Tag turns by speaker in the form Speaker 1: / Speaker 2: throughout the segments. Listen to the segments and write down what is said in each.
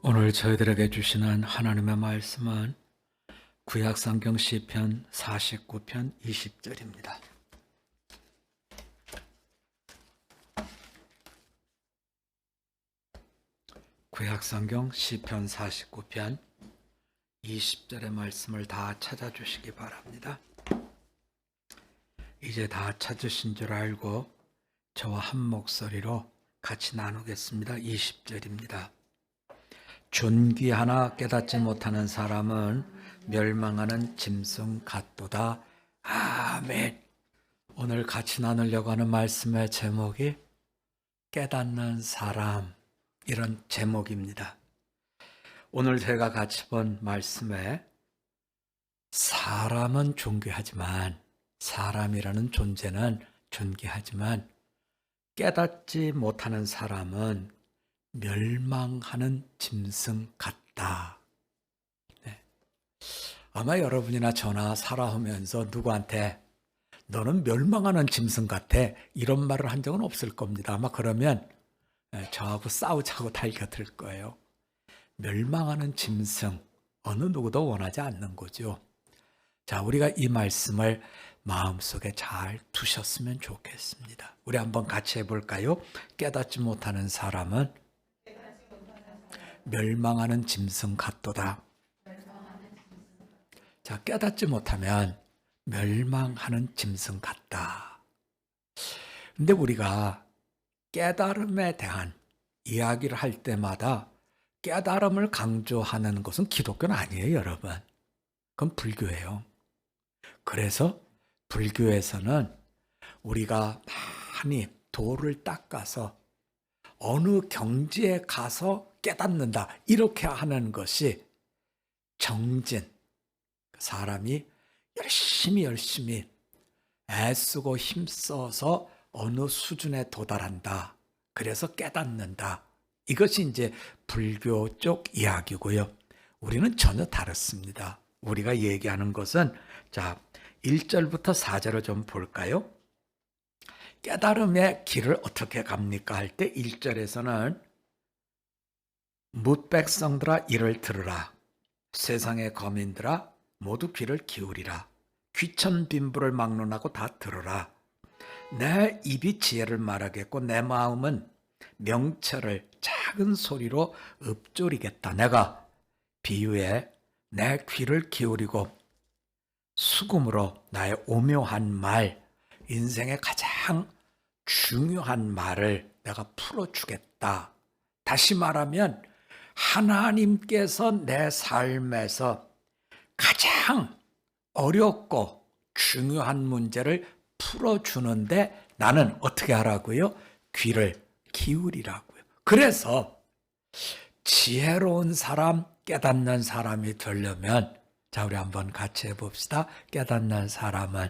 Speaker 1: 오늘 저희들에게 주시는 하나님의 말씀은 구약성경 시편 49편 20절입니다. 구약성경 시편 49편 20절의 말씀을 다 찾아주시기 바랍니다. 이제 다 찾으신 줄 알고 저와 한 목소리로 같이 나누겠습니다. 20절입니다. 존귀하나 깨닫지 못하는 사람은 멸망하는 짐승 같도다. 아멘. 오늘 같이 나누려고 하는 말씀의 제목이 깨닫는 사람, 이런 제목입니다. 오늘 제가 같이 본 말씀에 사람은 존귀하지만, 사람이라는 존재는 존귀하지만 깨닫지 못하는 사람은 멸망하는 짐승 같다. 네. 아마 여러분이나 저나 살아오면서 누구한테 너는 멸망하는 짐승 같아 이런 말을 한 적은 없을 겁니다. 아마 그러면 저하고 싸우자고 달겨들 거예요. 멸망하는 짐승, 어느 누구도 원하지 않는 거죠. 자, 우리가 이 말씀을 마음속에 잘 두셨으면 좋겠습니다. 우리 한번 같이 해볼까요? 깨닫지 못하는 사람은 멸망하는 짐승 같도다. 자, 깨닫지 못하면 멸망하는 짐승 같다. 근데 우리가 깨달음에 대한 이야기를 할 때마다 깨달음을 강조하는 것은 기독교는 아니에요, 여러분. 그건 불교예요. 그래서 불교에서는 우리가 많이 도를 닦아서 어느 경지에 가서 깨닫는다, 이렇게 하는 것이 정진, 사람이 열심히 애쓰고 힘써서 어느 수준에 도달한다, 그래서 깨닫는다, 이것이 이제 불교 쪽 이야기고요. 우리는 전혀 다릅니다. 우리가 얘기하는 것은, 자, 1절부터 4절을 좀 볼까요? 깨달음의 길을 어떻게 갑니까 할 때 1절에서는 뭇백성들아 이를 들으라. 세상의 거민들아 모두 귀를 기울이라. 귀천 빈부를 막론하고 다 들으라. 내 입이 지혜를 말하겠고 내 마음은 명철을 작은 소리로 읊조리겠다. 내가 비유에 내 귀를 기울이고 수금으로 나의 오묘한 말, 인생의 가장 중요한 말을 내가 풀어주겠다. 다시 말하면 하나님께서 내 삶에서 가장 어렵고 중요한 문제를 풀어주는데 나는 어떻게 하라고요? 귀를 기울이라고요. 그래서 지혜로운 사람, 깨닫는 사람이 되려면, 자, 우리 한번 같이 해봅시다. 깨닫는 사람은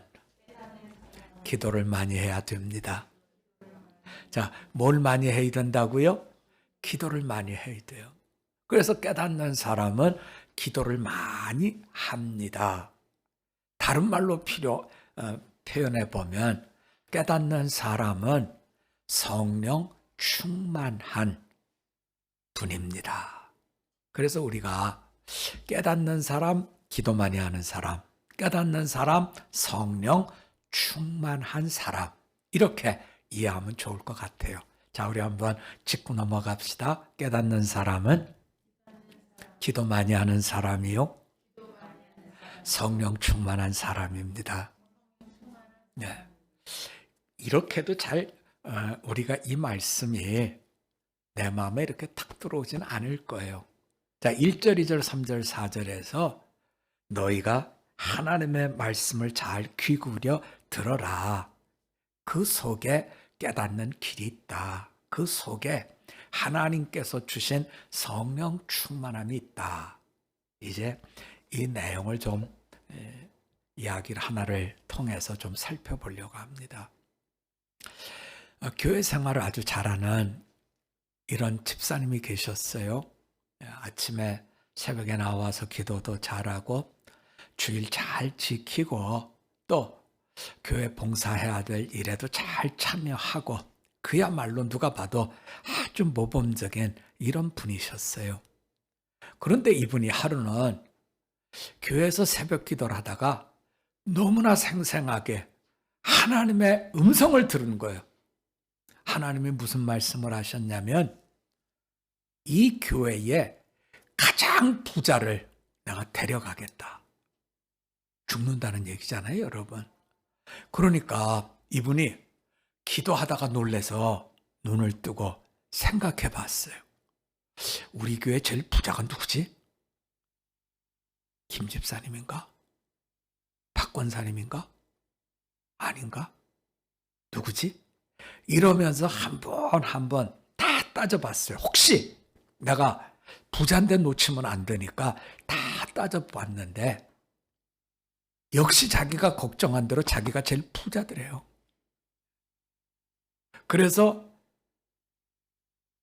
Speaker 1: 기도를 많이 해야 됩니다. 자, 뭘 많이 해야 된다고요? 기도를 많이 해야 돼요. 그래서 깨닫는 사람은 기도를 많이 합니다. 다른 말로 표현해 보면 깨닫는 사람은 성령 충만한 분입니다. 그래서 우리가 깨닫는 사람, 기도 많이 하는 사람, 깨닫는 사람, 성령 충만한 사람, 이렇게 이해하면 좋을 것 같아요. 자, 우리 한번 짚고 넘어갑시다. 깨닫는 사람은 기도 많이 하는 사람이요, 성령 충만한 사람입니다. 네. 이렇게도 우리가 이 말씀이 내 마음에 이렇게 탁 들어오지는 않을 거예요. 자, 1절, 2절, 3절, 4절에서 너희가 하나님의 말씀을 잘 귀 기울여 들어라. 그 속에 깨닫는 길이 있다. 그 속에 하나님께서 주신 성령 충만함이 있다. 이제 이 내용을 좀 이야기를 하나를 통해서 좀 살펴보려고 합니다. 교회 생활을 아주 잘하는 이런 집사님이 계셨어요. 아침에 새벽에 나와서 기도도 잘하고 주일 잘 지키고 또 교회 봉사해야 될 일에도 잘 참여하고 그야말로 누가 봐도 아주 모범적인 이런 분이셨어요. 그런데 이분이 하루는 교회에서 새벽 기도를 하다가 너무나 생생하게 하나님의 음성을 들은 거예요. 하나님이 무슨 말씀을 하셨냐면 이 교회에 가장 부자를 내가 데려가겠다. 죽는다는 얘기잖아요, 여러분. 그러니까 이분이 기도하다가 놀래서 눈을 뜨고 생각해 봤어요. 우리 교회 제일 부자가 누구지? 김 집사님인가? 박 권사님인가? 아닌가? 누구지? 이러면서 한 번 다 따져봤어요. 혹시 내가 부자인데 놓치면 안 되니까 다 따져봤는데 역시 자기가 걱정한 대로 자기가 제일 부자더래요. 그래서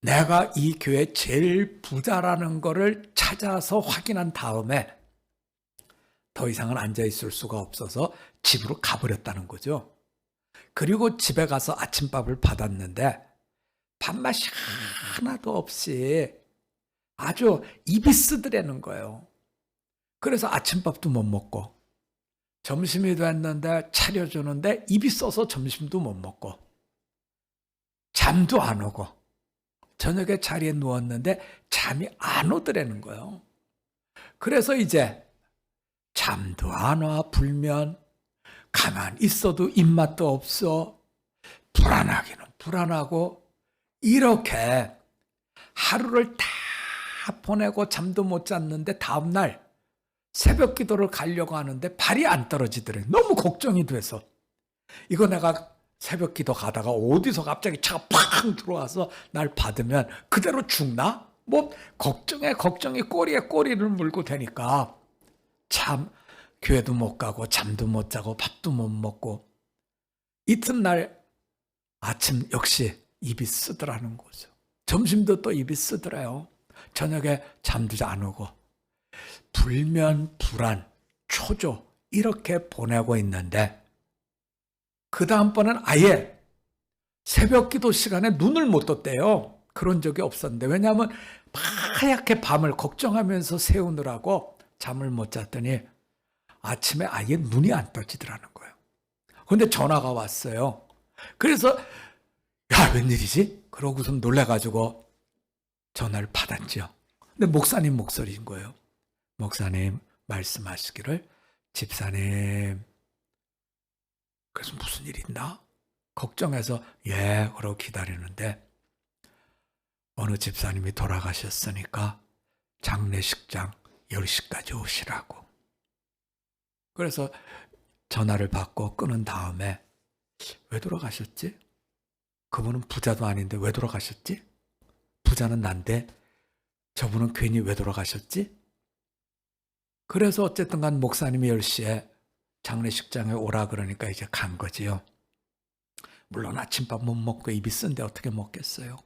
Speaker 1: 내가 이 교회 제일 부자라는 거를 찾아서 확인한 다음에 더 이상은 앉아있을 수가 없어서 집으로 가버렸다는 거죠. 그리고 집에 가서 아침밥을 받았는데 밥맛이 하나도 없이 아주 입이 쓰드라는 거예요. 그래서 아침밥도 못 먹고 점심이 됐는데 차려주는데 입이 써서 점심도 못 먹고 잠도 안 오고 저녁에 자리에 누웠는데 잠이 안 오더라는 거예요. 그래서 이제 잠도 안 와, 불면 가만히 있어도 입맛도 없어, 불안하기는 불안하고 이렇게 하루를 다 보내고 잠도 못 잤는데 다음날 새벽 기도를 가려고 하는데 발이 안 떨어지더래요. 너무 걱정이 돼서. 이거 내가 새벽 기도 가다가 어디서 갑자기 차가 팍 들어와서 날 받으면 그대로 죽나? 뭐 걱정이 꼬리에 꼬리를 물고 되니까 참 교회도 못 가고 잠도 못 자고 밥도 못 먹고 이튿날 아침 역시 입이 쓰더라는 거죠. 점심도 또 입이 쓰더래요. 저녁에 잠도 안 오고 불면 불안, 초조 이렇게 보내고 있는데 그 다음번엔 아예 새벽 기도 시간에 눈을 못 떴대요. 그런 적이 없었는데 왜냐하면 하얗게 밤을 걱정하면서 세우느라고 잠을 못 잤더니 아침에 아예 눈이 안 떠지더라는 거예요. 그런데 전화가 왔어요. 그래서 야 웬일이지? 그러고서 놀래가지고 전화를 받았죠. 근데 목사님 목소리인 거예요. 목사님 말씀하시기를 집사님 그래서 무슨 일 있나? 걱정해서 예 그러고 기다리는데 어느 집사님이 돌아가셨으니까 장례식장 10시까지 오시라고. 그래서 전화를 받고 끊은 다음에 왜 돌아가셨지? 그분은 부자도 아닌데 왜 돌아가셨지? 부자는 난데 저분은 괜히 왜 돌아가셨지? 그래서 어쨌든 간 목사님이 10시에 장례식장에 오라 그러니까 이제 간 거지요. 물론 아침밥 못 먹고 입이 쓴데 어떻게 먹겠어요.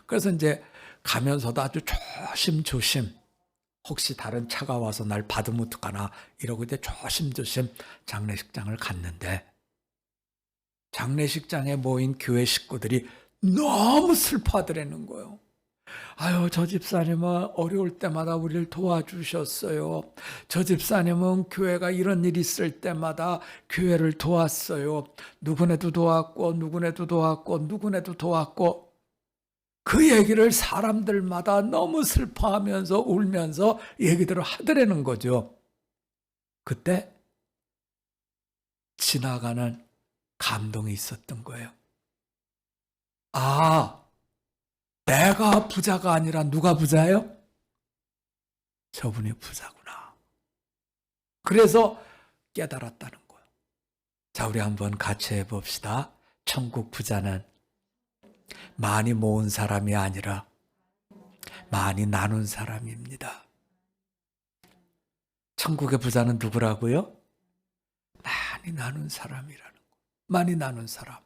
Speaker 1: 그래서 이제 가면서도 아주 조심조심 혹시 다른 차가 와서 날 받으면 어떡하나 이러고 이제 조심조심 장례식장을 갔는데 장례식장에 모인 교회 식구들이 너무 슬퍼하더라는 거예요. 아유, 저 집사님은 어려울 때마다 우리를 도와주셨어요. 저 집사님은 교회가 이런 일이 있을 때마다 교회를 도왔어요. 누구네도 도왔고 누구네도 도왔고 누구네도 도왔고 그 얘기를 사람들마다 너무 슬퍼하면서 울면서 얘기들을 하더라는 거죠. 그때 지나가는 감동이 있었던 거예요. 아, 내가 부자가 아니라 누가 부자예요? 저분이 부자구나. 그래서 깨달았다는 거예요. 자, 우리 한번 같이 해봅시다. 천국 부자는 많이 모은 사람이 아니라 많이 나눈 사람입니다. 천국의 부자는 누구라고요? 많이 나눈 사람이라는 거. 많이 나눈 사람.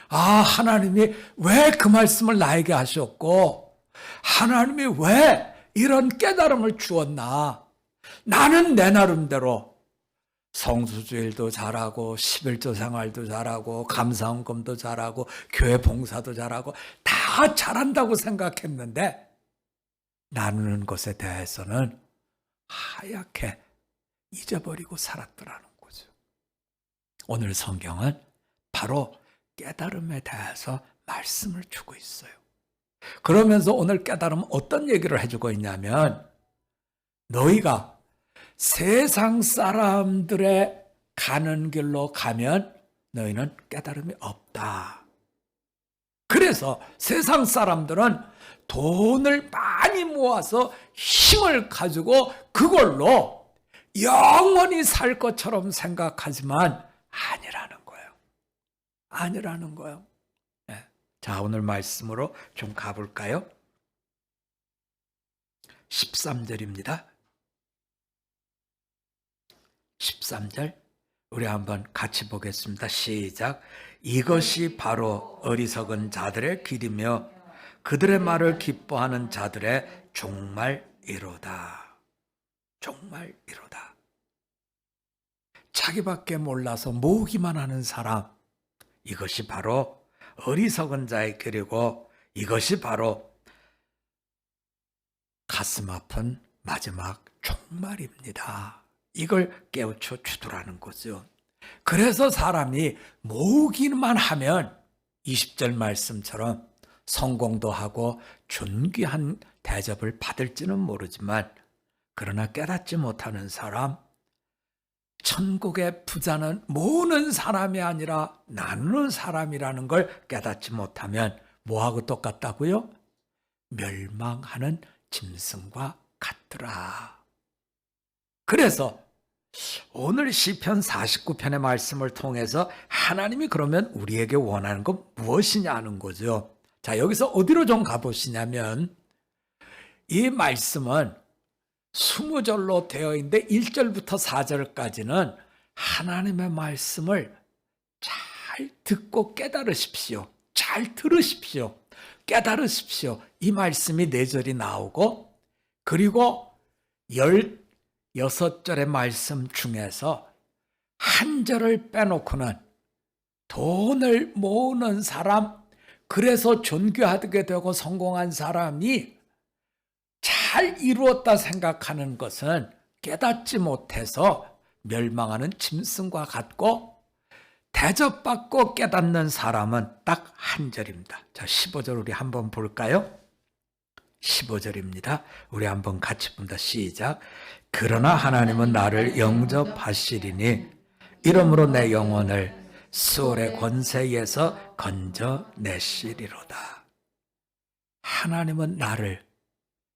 Speaker 1: 아, 하나님이 왜 그 말씀을 나에게 하셨고 하나님이 왜 이런 깨달음을 주었나. 나는 내 나름대로 성수주일도 잘하고 11조 생활도 잘하고 감사헌금도 잘하고 교회 봉사도 잘하고 다 잘한다고 생각했는데 나누는 것에 대해서는 하얗게 잊어버리고 살았더라는 거죠. 오늘 성경은 바로 깨달음에 대해서 말씀을 주고 있어요. 그러면서 오늘 깨달음은 어떤 얘기를 해주고 있냐면, 너희가 세상 사람들의 가는 길로 가면 너희는 깨달음이 없다. 그래서 세상 사람들은 돈을 많이 모아서 힘을 가지고 그걸로 영원히 살 것처럼 생각하지만 아니라는 거예요. 아니라는 거예요. 네. 자, 오늘 말씀으로 좀 가볼까요? 13절입니다. 13절 우리 한번 같이 보겠습니다. 시작. 이것이 바로 어리석은 자들의 길이며 그들의 말을 기뻐하는 자들의 종말이로다. 종말이로다. 자기밖에 몰라서 모으기만 하는 사람, 이것이 바로 어리석은 자의 길이고 이것이 바로 가슴 아픈 마지막 종말입니다. 이걸 깨우쳐 주더라는 거죠. 그래서 사람이 모으기만 하면 20절 말씀처럼 성공도 하고 존귀한 대접을 받을지는 모르지만, 그러나 깨닫지 못하는 사람, 천국의 부자는 모으는 사람이 아니라 나누는 사람이라는 걸 깨닫지 못하면 뭐하고 똑같다고요? 멸망하는 짐승과 같더라. 그래서 오늘 시편 49편의 말씀을 통해서 하나님이 그러면 우리에게 원하는 건 무엇이냐 하는 거죠. 자, 여기서 어디로 좀 가보시냐면, 이 말씀은 20절로 되어 있는데 1절부터 4절까지는 하나님의 말씀을 잘 듣고 깨달으십시오. 잘 들으십시오. 깨달으십시오. 이 말씀이 4절이 나오고, 그리고 16절의 말씀 중에서 한 절을 빼놓고는 돈을 모으는 사람, 그래서 존귀하게 되고 성공한 사람이 잘 이루었다 생각하는 것은 깨닫지 못해서 멸망하는 짐승과 같고, 대접받고 깨닫는 사람은 딱 한 절입니다. 자, 15절 우리 한번 볼까요? 15절입니다. 우리 한번 같이 봅니다. 시작. 그러나 하나님은 나를 영접하시리니 이러므로 내 영혼을 수월의 권세에서 건져내시리로다. 하나님은 나를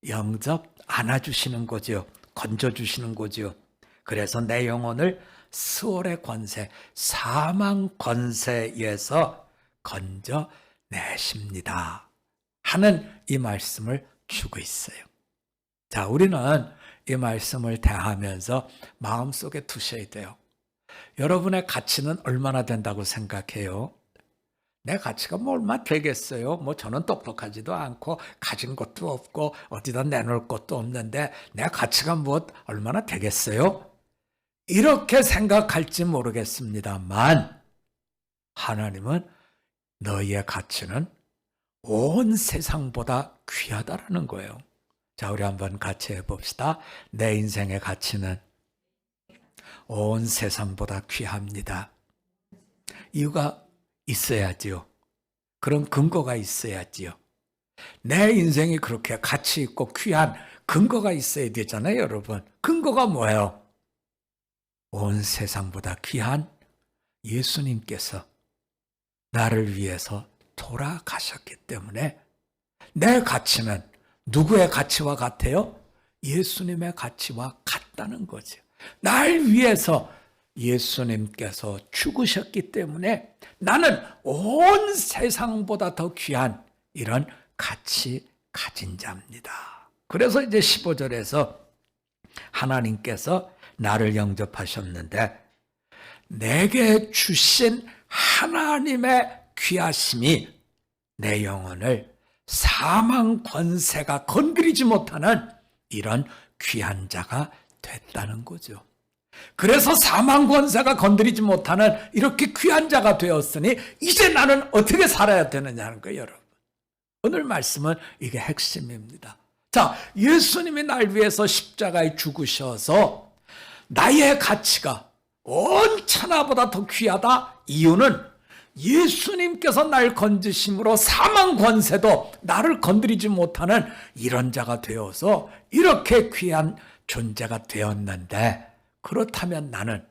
Speaker 1: 영접 안아주시는 거죠. 건져주시는 거죠. 그래서 내 영혼을 수월의 권세, 사망 권세에서 건져내십니다 하는 이 말씀을 주고 있어요. 자, 우리는 이 말씀을 대하면서 마음속에 두셔야 돼요. 여러분의 가치는 얼마나 된다고 생각해요? 내 가치가 뭐 얼마 되겠어요? 뭐 저는 똑똑하지도 않고 가진 것도 없고 어디다 내놓을 것도 없는데 내 가치가 뭐 얼마나 되겠어요? 이렇게 생각할지 모르겠습니다만, 하나님은 너희의 가치는 온 세상보다 귀하다라는 거예요. 자, 우리 한번 같이 해봅시다. 내 인생의 가치는 온 세상보다 귀합니다. 이유가 있어야지요. 그런 근거가 있어야지요. 내 인생이 그렇게 가치 있고 귀한 근거가 있어야 되잖아요, 여러분. 근거가 뭐예요? 온 세상보다 귀한 예수님께서 나를 위해서 돌아가셨기 때문에 내 가치는 누구의 가치와 같아요? 예수님의 가치와 같다는 거죠. 날 위해서 예수님께서 죽으셨기 때문에 나는 온 세상보다 더 귀한 이런 가치 가진 자입니다. 그래서 이제 15절에서 하나님께서 나를 영접하셨는데 내게 주신 하나님의 귀하심이 내 영혼을 사망 권세가 건드리지 못하는 이런 귀한 자가 됐다는 거죠. 그래서 사망 권세가 건드리지 못하는 이렇게 귀한 자가 되었으니 이제 나는 어떻게 살아야 되느냐는 거예요, 여러분. 오늘 말씀은 이게 핵심입니다. 자, 예수님이 날 위해서 십자가에 죽으셔서 나의 가치가 온 천하보다 더 귀하다. 이유는 예수님께서 날 건지심으로 사망 권세도 나를 건드리지 못하는 이런 자가 되어서 이렇게 귀한 존재가 되었는데, 그렇다면 나는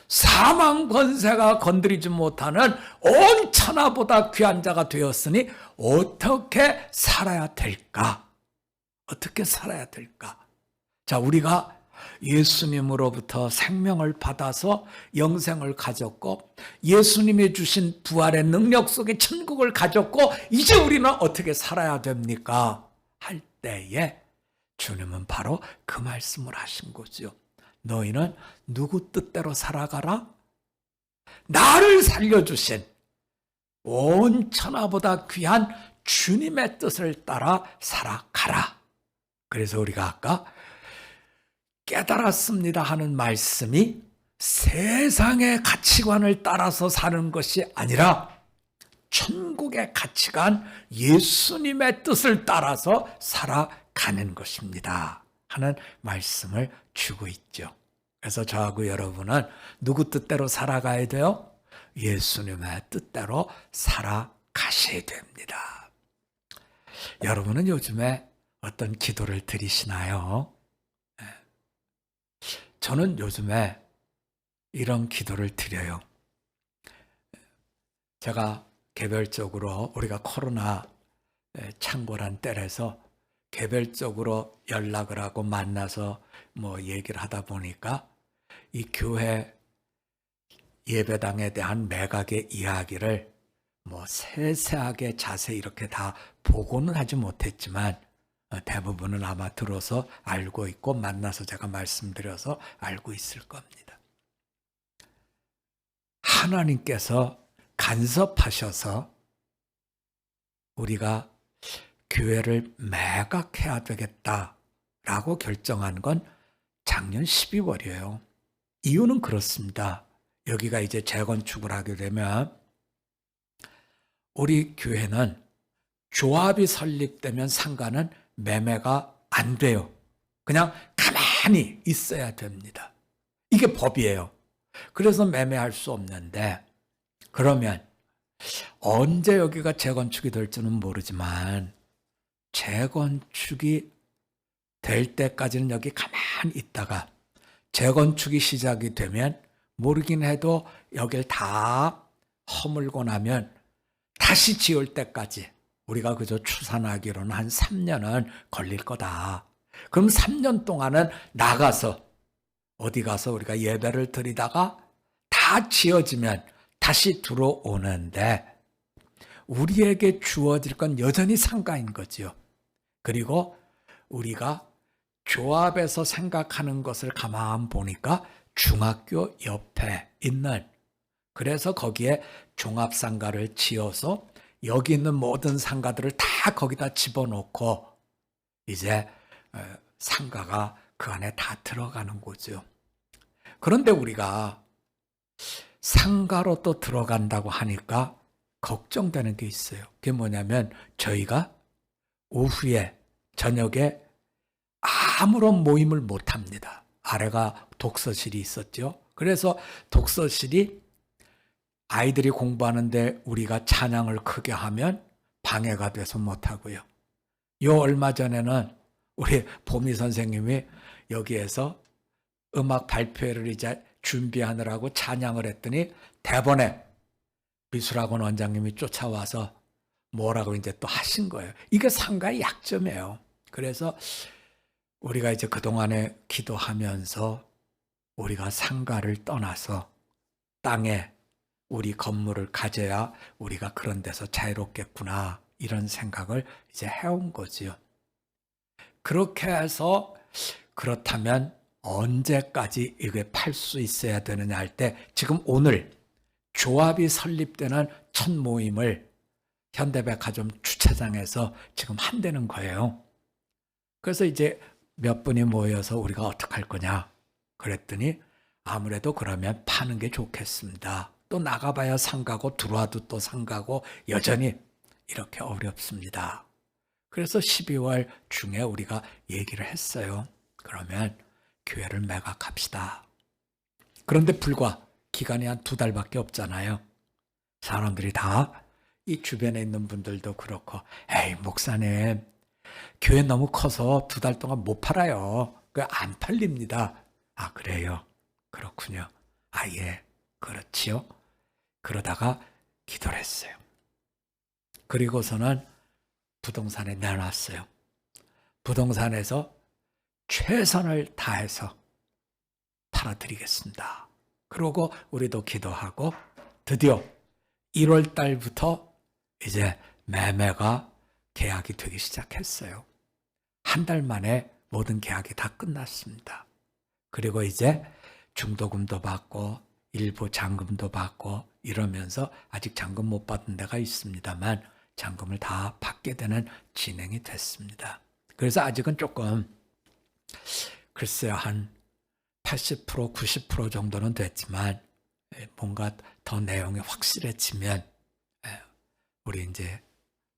Speaker 1: 사망 권세가 건드리지 못하는 온 천하보다 귀한 자가 되었으니 어떻게 살아야 될까? 어떻게 살아야 될까? 자, 우리가 예수님으로부터 생명을 받아서 영생을 가졌고 예수님이 주신 부활의 능력 속에 천국을 가졌고 이제 우리는 어떻게 살아야 됩니까? 할 때에 주님은 바로 그 말씀을 하신 거죠. 너희는 누구 뜻대로 살아가라? 나를 살려주신 온 천하보다 귀한 주님의 뜻을 따라 살아가라. 그래서 우리가 아까 깨달았습니다 하는 말씀이 세상의 가치관을 따라서 사는 것이 아니라 천국의 가치관, 예수님의 뜻을 따라서 살아가는 것입니다 하는 말씀을 주고 있죠. 그래서 저하고 여러분은 누구 뜻대로 살아가야 돼요? 예수님의 뜻대로 살아가셔야 됩니다. 여러분은 요즘에 어떤 기도를 드리시나요? 저는 요즘에 이런 기도를 드려요. 제가 개별적으로 우리가 코로나 창궐한 때라서 개별적으로 연락을 하고 만나서 얘기를 하다 보니까 이 교회 예배당에 대한 매각의 이야기를 세세하게 자세히 이렇게 다 보고는 하지 못했지만 대부분은 아마 들어서 알고 있고 만나서 제가 말씀드려서 알고 있을 겁니다. 하나님께서 간섭하셔서 우리가 교회를 매각해야 되겠다라고 결정한 건 작년 12월이에요. 이유는 그렇습니다. 여기가 이제 재건축을 하게 되면 우리 교회는 조합이 설립되면 상가는 매매가 안 돼요. 그냥 가만히 있어야 됩니다. 이게 법이에요. 그래서 매매할 수 없는데, 그러면 언제 여기가 재건축이 될지는 모르지만 재건축이 될 때까지는 여기 가만히 있다가 재건축이 시작이 되면 모르긴 해도 여길 다 허물고 나면 다시 지을 때까지 우리가 그저 추산하기로는 한 3년은 걸릴 거다. 그럼 3년 동안은 나가서 어디 가서 우리가 예배를 드리다가 다 지어지면 다시 들어오는데 우리에게 주어질 건 여전히 상가인 거지요. 그리고 우리가 조합에서 생각하는 것을 가만 보니까 중학교 옆에 있는, 그래서 거기에 종합상가를 지어서 여기 있는 모든 상가들을 다 거기다 집어넣고 이제 상가가 그 안에 다 들어가는 거죠. 그런데 우리가 상가로 또 들어간다고 하니까 걱정되는 게 있어요. 그게 뭐냐면 저희가 오후에 저녁에 아무런 모임을 못 합니다. 아래가 독서실이 있었죠. 그래서 독서실이 아이들이 공부하는데 우리가 찬양을 크게 하면 방해가 돼서 못 하고요. 요 얼마 전에는 우리 보미 선생님이 여기에서 음악 발표회를 이제 준비하느라고 찬양을 했더니 대본에 미술학원 원장님이 쫓아와서 뭐라고 이제 또 하신 거예요. 이게 상가의 약점이에요. 그래서 우리가 이제 그동안에 기도하면서 우리가 상가를 떠나서 땅에 우리 건물을 가져야 우리가 그런 데서 자유롭겠구나, 이런 생각을 이제 해온 거지요. 그렇게 해서 그렇다면 언제까지 이게 팔 수 있어야 되느냐 할 때 지금 오늘 조합이 설립되는 첫 모임을 현대백화점 주차장에서 지금 한다는 거예요. 그래서 이제 몇 분이 모여서 우리가 어떡할 거냐 그랬더니 아무래도 그러면 파는 게 좋겠습니다. 또 나가봐야 상가고 들어와도 또 상가고 여전히 이렇게 어렵습니다. 그래서 12월 중에 우리가 얘기를 했어요. 그러면 교회를 매각합시다. 그런데 불과 기간이 한 2달밖에 없잖아요. 사람들이 다, 이 주변에 있는 분들도 그렇고, 에이, 목사님, 교회 너무 커서 2달 동안 못 팔아요. 그 안 팔립니다. 아, 그래요? 그렇군요. 아, 예, 그렇지요. 그러다가 기도를 했어요. 그리고서는 부동산에 내놨어요. 부동산에서 최선을 다해서 팔아드리겠습니다. 그러고 우리도 기도하고 드디어 1월 달부터 이제 매매가 계약이 되기 시작했어요. 한 달 만에 모든 계약이 다 끝났습니다. 그리고 이제 중도금도 받고 일부 잔금도 받고 이러면서 아직 잔금 못 받은 데가 있습니다만 잔금을 다 받게 되는 진행이 됐습니다. 그래서 아직은 조금 글쎄요, 한 80%, 90% 정도는 됐지만 뭔가 더 내용이 확실해지면 우리 이제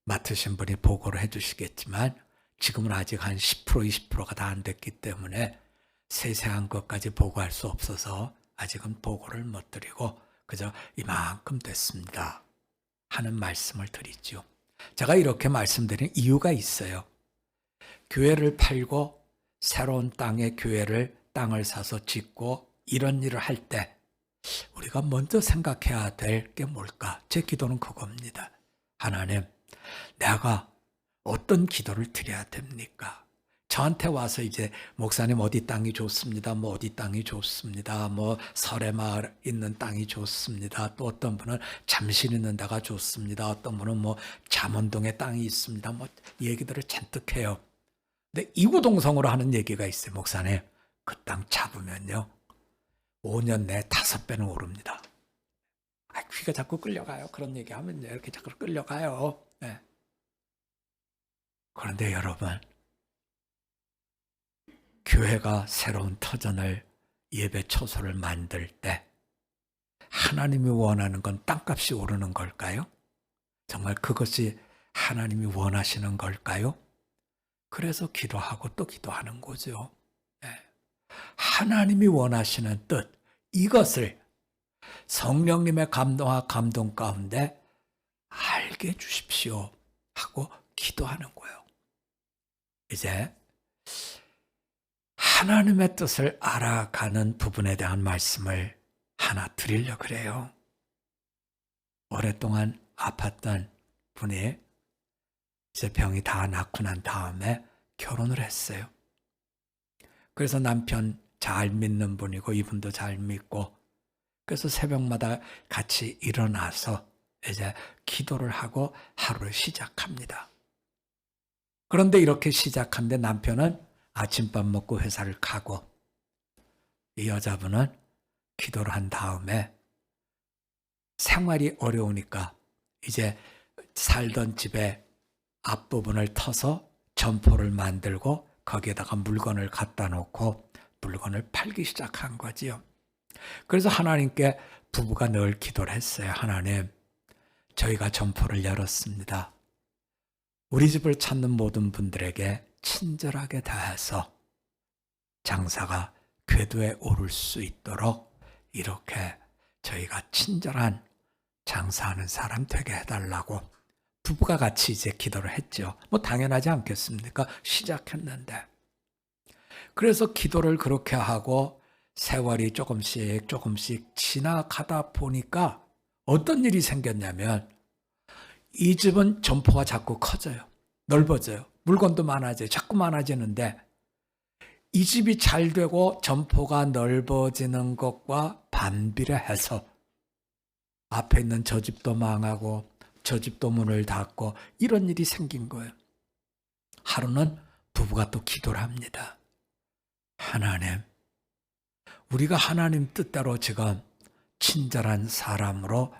Speaker 1: 맡으신 분이 보고를 해주시겠지만 지금은 아직 한 10%, 20%가 다 안 됐기 때문에 세세한 것까지 보고할 수 없어서 아직은 보고를 못 드리고 그저 이만큼 됐습니다 하는 말씀을 드리죠. 제가 이렇게 말씀드린 이유가 있어요. 교회를 팔고 새로운 땅에 땅을 사서 짓고 이런 일을 할 때 우리가 먼저 생각해야 될 게 뭘까? 제 기도는 그겁니다. 하나님, 내가 어떤 기도를 드려야 됩니까? 저한테 와서 이제 목사님 어디 땅이 좋습니다. 뭐 어디 땅이 좋습니다. 뭐 설해마을 있는 땅이 좋습니다. 또 어떤 분은 잠실 있는 데가 좋습니다. 어떤 분은 뭐 잠원동에 땅이 있습니다. 뭐 얘기들을 잔뜩 해요. 근데 이구동성으로 하는 얘기가 있어요. 목사님, 그 땅 잡으면요 5년 내에 5배는 오릅니다. 귀가 자꾸 끌려가요. 그런 얘기하면 이렇게 자꾸 끌려가요. 네. 그런데 여러분, 교회가 새로운 터전을 예배 처소를 만들 때 하나님이 원하는 건 땅값이 오르는 걸까요? 정말 그것이 하나님이 원하시는 걸까요? 그래서 기도하고 또 기도하는 거죠. 네. 하나님이 원하시는 뜻, 이것을 성령님의 감동과 감동 가운데 알게 해주십시오 하고 기도하는 거예요. 이제 하나님의 뜻을 알아가는 부분에 대한 말씀을 하나 드리려고 그래요. 오랫동안 아팠던 분이 이제 병이 다 낫고 난 다음에 결혼을 했어요. 그래서 남편 잘 믿는 분이고 이분도 잘 믿고 그래서 새벽마다 같이 일어나서 이제 기도를 하고 하루를 시작합니다. 그런데 이렇게 시작한데 남편은 아침밥 먹고 회사를 가고 이 여자분은 기도를 한 다음에 생활이 어려우니까 이제 살던 집에 앞부분을 터서 점포를 만들고 거기에다가 물건을 갖다 놓고 물건을 팔기 시작한 거지요. 그래서 하나님께 부부가 늘 기도를 했어요. 하나님, 저희가 점포를 열었습니다. 우리 집을 찾는 모든 분들에게 친절하게 대해서 장사가 궤도에 오를 수 있도록 이렇게 저희가 친절한 장사하는 사람 되게 해달라고 부부가 같이 이제 기도를 했죠. 뭐 당연하지 않겠습니까? 시작했는데. 그래서 기도를 그렇게 하고 세월이 조금씩 지나가다 보니까 어떤 일이 생겼냐면 이 집은 점포가 자꾸 커져요. 넓어져요. 물건도 많아져요. 자꾸 많아지는데 이 집이 잘 되고 점포가 넓어지는 것과 반비례해서 앞에 있는 저 집도 망하고 저 집도 문을 닫고 이런 일이 생긴 거예요. 하루는 부부가 또 기도를 합니다. 하나님, 우리가 하나님 뜻대로 지금 친절한 사람으로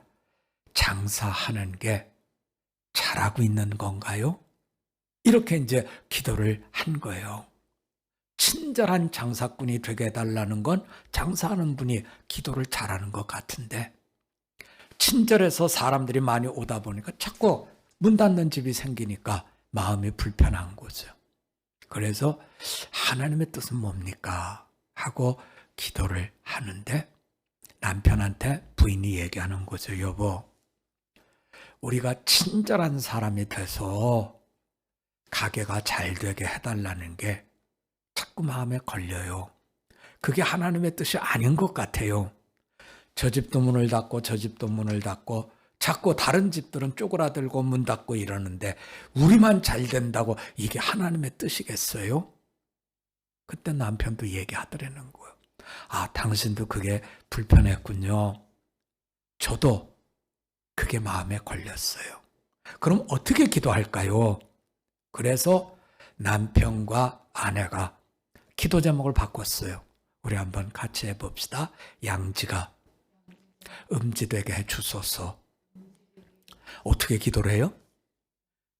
Speaker 1: 장사하는 게 잘하고 있는 건가요? 이렇게 이제 기도를 한 거예요. 친절한 장사꾼이 되게 해달라는 건 장사하는 분이 기도를 잘하는 것 같은데 친절해서 사람들이 많이 오다 보니까 자꾸 문 닫는 집이 생기니까 마음이 불편한 거죠. 그래서 하나님의 뜻은 뭡니까? 하고 기도를 하는데 남편한테 부인이 얘기하는 거죠. 여보, 우리가 친절한 사람이 돼서 가게가 잘 되게 해달라는 게 자꾸 마음에 걸려요. 그게 하나님의 뜻이 아닌 것 같아요. 저 집도 문을 닫고 저 집도 문을 닫고 자꾸 다른 집들은 쪼그라들고 문 닫고 이러는데 우리만 잘 된다고 이게 하나님의 뜻이겠어요? 그때 남편도 얘기하더라는 거예요. 아, 당신도 그게 불편했군요. 저도 그게 마음에 걸렸어요. 그럼 어떻게 기도할까요? 그래서 남편과 아내가 기도 제목을 바꿨어요. 우리 한번 같이 해봅시다. 양지가 음지되게 해주소서. 어떻게 기도를 해요?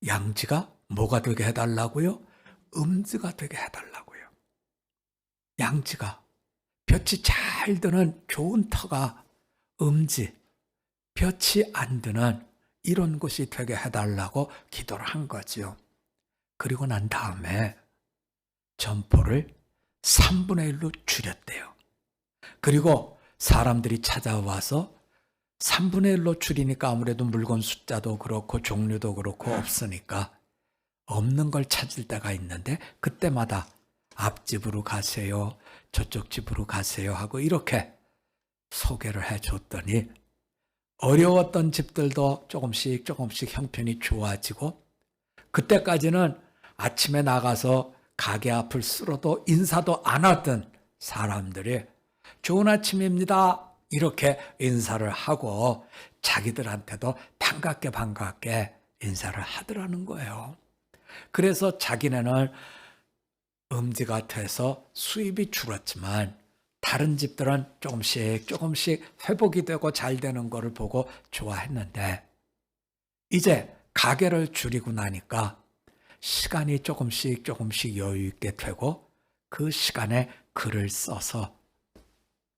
Speaker 1: 양지가 뭐가 되게 해달라고요? 음지가 되게 해달라고요. 양지가 볕이 잘 드는 좋은 터가 음지, 볕이 안 드는 이런 곳이 되게 해달라고 기도를 한 거죠. 그리고 난 다음에 점포를 3분의 1로 줄였대요. 그리고 사람들이 찾아와서 3분의 1로 줄이니까 아무래도 물건 숫자도 그렇고 종류도 그렇고 없으니까 없는 걸 찾을 때가 있는데 그때마다 앞집으로 가세요, 저쪽 집으로 가세요 하고 이렇게 소개를 해줬더니 어려웠던 집들도 조금씩 형편이 좋아지고 그때까지는 아침에 나가서 가게 앞을 쓸어도 인사도 안 하던 사람들이 좋은 아침입니다 이렇게 인사를 하고 자기들한테도 반갑게 인사를 하더라는 거예요. 그래서 자기네는 음지가 돼서 수입이 줄었지만 다른 집들은 조금씩 회복이 되고 잘 되는 거를 보고 좋아했는데 이제 가게를 줄이고 나니까 시간이 조금씩 여유 있게 되고 그 시간에 글을 써서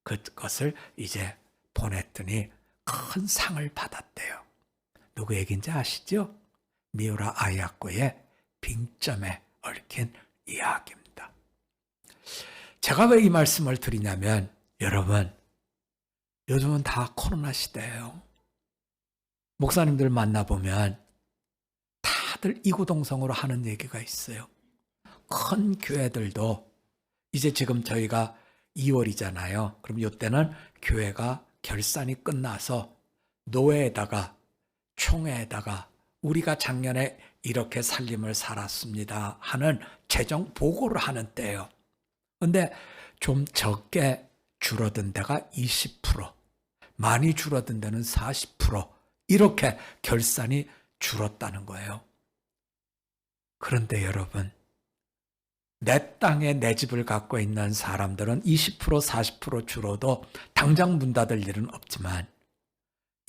Speaker 1: 그것을 이제 보냈더니 큰 상을 받았대요. 누구 얘기인지 아시죠? 미우라 아야코의 빙점에 얽힌 이야기입니다. 제가 왜 이 말씀을 드리냐면 여러분 요즘은 다 코로나 시대예요. 목사님들 만나보면 다들 이구동성으로 하는 얘기가 있어요. 큰 교회들도 이제 지금 저희가 2월이잖아요. 그럼 이때는 교회가 결산이 끝나서 노회에다가 총회에다가 우리가 작년에 이렇게 살림을 살았습니다 하는 재정 보고를 하는 때예요. 근데 좀 적게 줄어든 데가 20%, 많이 줄어든 데는 40% 이렇게 결산이 줄었다는 거예요. 그런데 여러분 내 땅에 내 집을 갖고 있는 사람들은 20% 40% 줄어도 당장 문 닫을 일은 없지만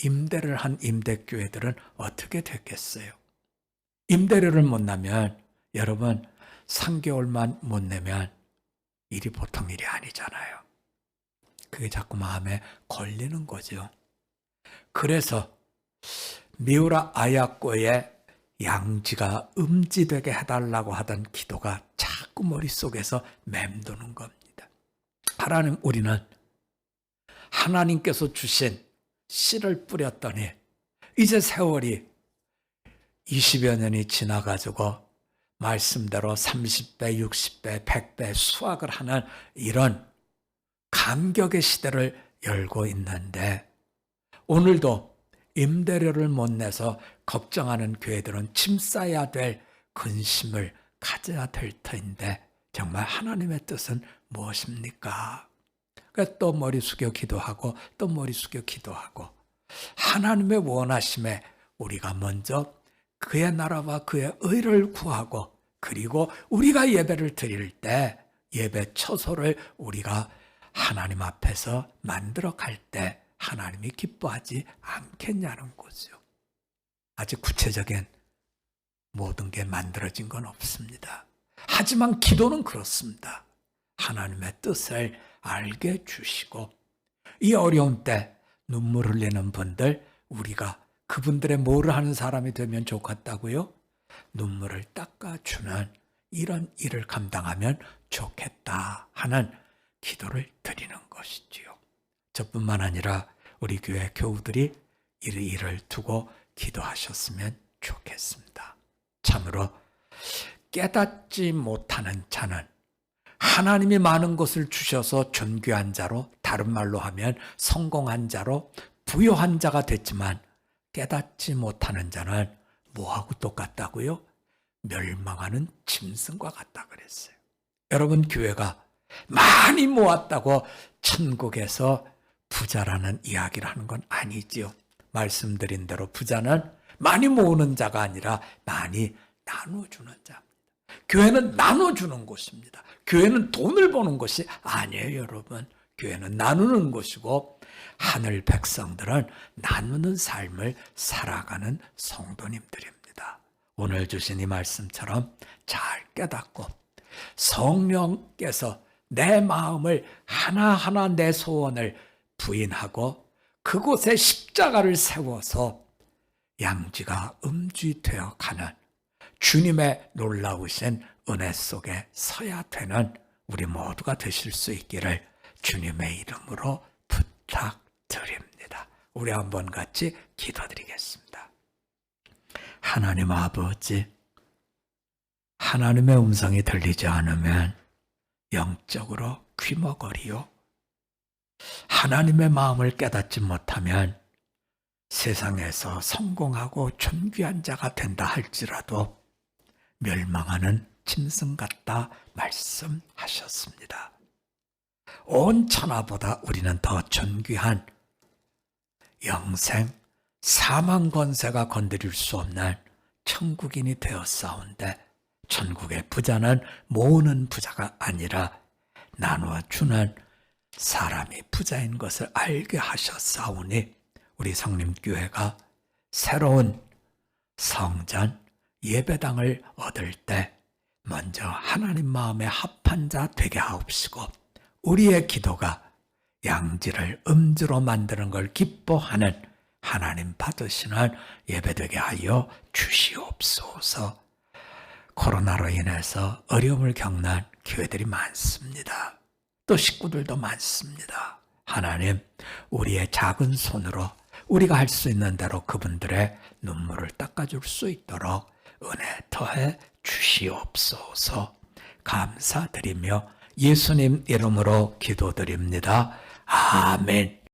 Speaker 1: 임대를 한 임대교회들은 어떻게 됐겠어요? 임대료를 못 내면 여러분 3개월만 못 내면 일이 보통 일이 아니잖아요. 그게 자꾸 마음에 걸리는 거죠. 그래서 미우라 아야코의 양지가 음지되게 해달라고 하던 기도가 자꾸 머릿속에서 맴도는 겁니다. 하나님, 우리는 하나님께서 주신 씨를 뿌렸더니 이제 세월이 20여 년이 지나가지고 말씀대로 30배, 60배, 100배 수확을 하는 이런 감격의 시대를 열고 있는데 오늘도 임대료를 못 내서 걱정하는 교회들은 짐 싸야 될 근심을 가져야 될 터인데 정말 하나님의 뜻은 무엇입니까? 그러니까 또 머리 숙여 기도하고 또 머리 숙여 기도하고 하나님의 원하심에 우리가 먼저 그의 나라와 그의 의를 구하고 그리고 우리가 예배를 드릴 때 예배 처소를 우리가 하나님 앞에서 만들어 갈 때 하나님이 기뻐하지 않겠냐는 거죠. 아직 구체적인 모든 게 만들어진 건 없습니다. 하지만 기도는 그렇습니다. 하나님의 뜻을 알게 주시고 이 어려운 때 눈물 흘리는 분들 우리가 그분들의 뭐를 하는 사람이 되면 좋겠다고요? 눈물을 닦아주는 이런 일을 감당하면 좋겠다 하는 기도를 드리는 것이지요. 저뿐만 아니라 우리 교회 교우들이 이 일을 두고 기도하셨으면 좋겠습니다. 참으로 깨닫지 못하는 자는 하나님이 많은 것을 주셔서 존귀한 자로, 다른 말로 하면 성공한 자로, 부요한 자가 됐지만 깨닫지 못하는 자는 뭐하고 똑같다고요? 멸망하는 짐승과 같다 그랬어요. 여러분, 교회가 많이 모았다고 천국에서 부자라는 이야기를 하는 건 아니지요. 말씀드린 대로 부자는 많이 모으는 자가 아니라 많이 나눠주는 자입니다. 교회는 나눠주는 곳입니다. 교회는 돈을 버는 것이 아니에요, 여러분. 교회는 나누는 곳이고 하늘 백성들은 나누는 삶을 살아가는 성도님들입니다. 오늘 주신 이 말씀처럼 잘 깨닫고 성령께서 내 마음을 하나하나 내 소원을 부인하고 그곳에 십자가를 세워서 양쥐가 음쥐되어 가는 주님의 놀라우신 은혜 속에 서야 되는 우리 모두가 되실 수 있기를 주님의 이름으로 부탁드립니다. 우리 한번 같이 기도드리겠습니다. 하나님 아버지, 하나님의 음성이 들리지 않으면 영적으로 귀머거리요. 하나님의 마음을 깨닫지 못하면 세상에서 성공하고 존귀한 자가 된다 할지라도 멸망하는 짐승 같다 말씀하셨습니다. 온 천하보다 우리는 더 존귀한 영생, 사망 권세가 건드릴 수 없는 천국인이 되었사온데 천국의 부자는 모으는 부자가 아니라 나누어 주는 사람이 부자인 것을 알게 하셨사오니 우리 성림교회가 새로운 성전 예배당을 얻을 때 먼저 하나님 마음에 합한 자 되게 하옵시고 우리의 기도가 양지를 음주로 만드는 걸 기뻐하는 하나님 받으시는 예배되게 하여 주시옵소서. 코로나로 인해서 어려움을 겪는 교회들이 많습니다. 또 식구들도 많습니다. 하나님, 우리의 작은 손으로 우리가 할 수 있는 대로 그분들의 눈물을 닦아줄 수 있도록 은혜 더해 주시옵소서. 감사드리며 예수님 이름으로 기도드립니다. 아멘.